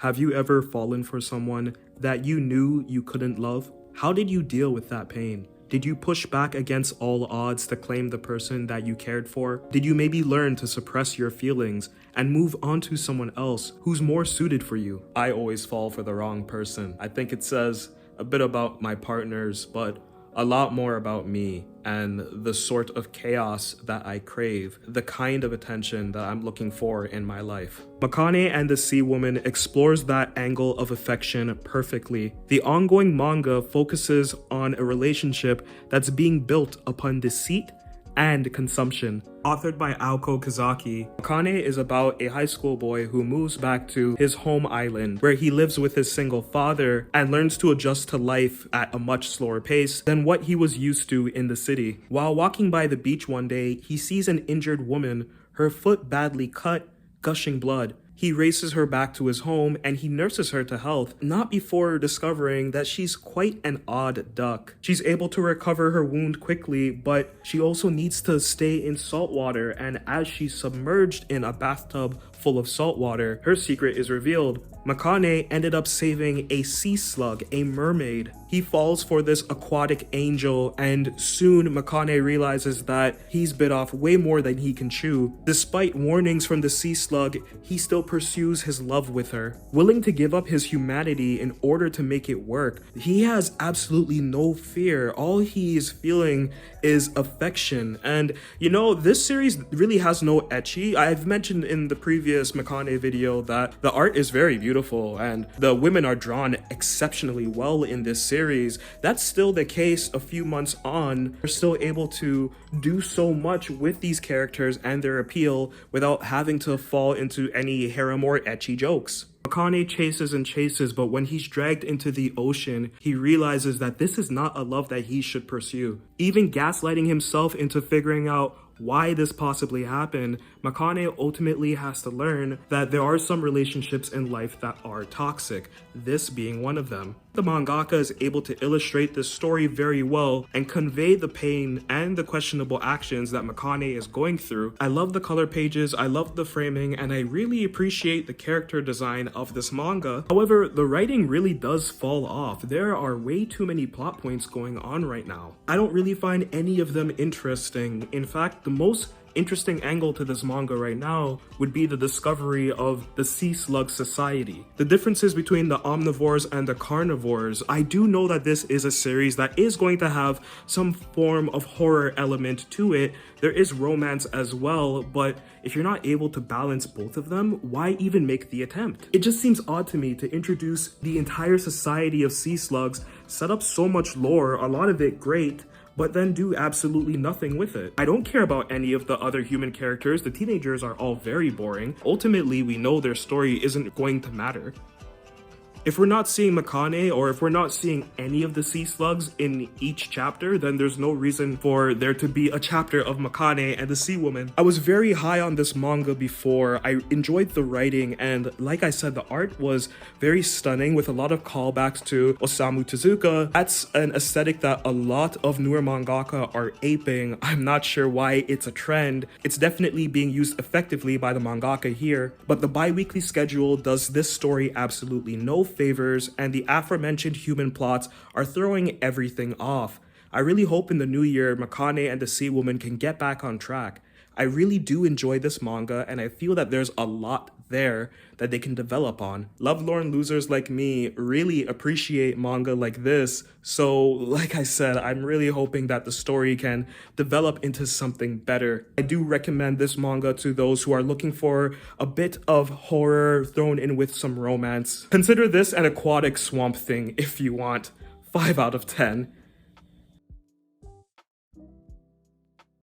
Have you ever fallen for someone that you knew you couldn't love? How did you deal with that pain? Did you push back against all odds to claim the person that you cared for? Did you maybe learn to suppress your feelings and move on to someone else who's more suited for you? I always fall for the wrong person. I think it says a bit about my partners, but a lot more about me and the sort of chaos that I crave, the kind of attention that I'm looking for in my life. Mikane and the Sea Woman explores that angle of affection perfectly. The ongoing manga focuses on a relationship that's being built upon deceit and consumption. Authored by Aoko Kazaki, Mikane is about a high school boy who moves back to his home island where he lives with his single father and learns to adjust to life at a much slower pace than what he was used to in the city. While walking by the beach one day, he sees an injured woman, her foot badly cut, gushing blood. He races her back to his home and he nurses her to health, not before discovering that she's quite an odd duck. She's able to recover her wound quickly, but she also needs to stay in salt water, and as she's submerged in a bathtub full of salt water, her secret is revealed. Mikane ended up saving a sea slug, a mermaid. He falls for this aquatic angel, and soon Mikane realizes that he's bit off way more than he can chew. Despite warnings from the sea slug, he still pursues his love with her. Willing to give up his humanity in order to make it work, he has absolutely no fear. All he is feeling is affection. And you know, this series really has no ecchi. I've mentioned in the previous Mikane video that the art is very beautiful and the women are drawn exceptionally well in this series. That's still the case a few months on. They're still able to do so much with these characters and their appeal without having to fall into any harem or ecchi jokes. Mikane chases and chases, but when he's dragged into the ocean, he realizes that this is not a love that he should pursue. Even gaslighting himself into figuring out why this possibly happened, Mikane ultimately has to learn that there are some relationships in life that are toxic, this being one of them. The mangaka is able to illustrate this story very well and convey the pain and the questionable actions that Mikane is going through. I love the color pages, I love the framing, and I really appreciate the character design of this manga. However, the writing really does fall off. There are way too many plot points going on right now. I don't really find any of them interesting. In fact, the most interesting angle to this manga right now would be the discovery of the sea slug society. The differences between the omnivores and the carnivores. I do know that this is a series that is going to have some form of horror element to it. There is romance as well, but if you're not able to balance both of them, why even make the attempt? It just seems odd to me to introduce the entire society of sea slugs, set up so much lore, a lot of it great, but then do absolutely nothing with it. I don't care about any of the other human characters. The teenagers are all very boring. Ultimately, we know their story isn't going to matter. If we're not seeing Mikane, or if we're not seeing any of the sea slugs in each chapter, then there's no reason for there to be a chapter of Mikane and the Sea Woman. I was very high on this manga before. I enjoyed the writing, and like I said, the art was very stunning with a lot of callbacks to Osamu Tezuka. That's an aesthetic that a lot of newer mangaka are aping. I'm not sure why it's a trend. It's definitely being used effectively by the mangaka here, but the bi-weekly schedule does this story absolutely no favors, and the aforementioned human plots are throwing everything off. I really hope in the new year Mikane and the Sea Woman can get back on track. I really do enjoy this manga, and I feel that there's a lot there that they can develop on. Lovelorn losers like me really appreciate manga like this, so like I said, I'm really hoping that the story can develop into something better. I do recommend this manga to those who are looking for a bit of horror thrown in with some romance. Consider this an aquatic Swamp Thing if you want. 5 out of 10.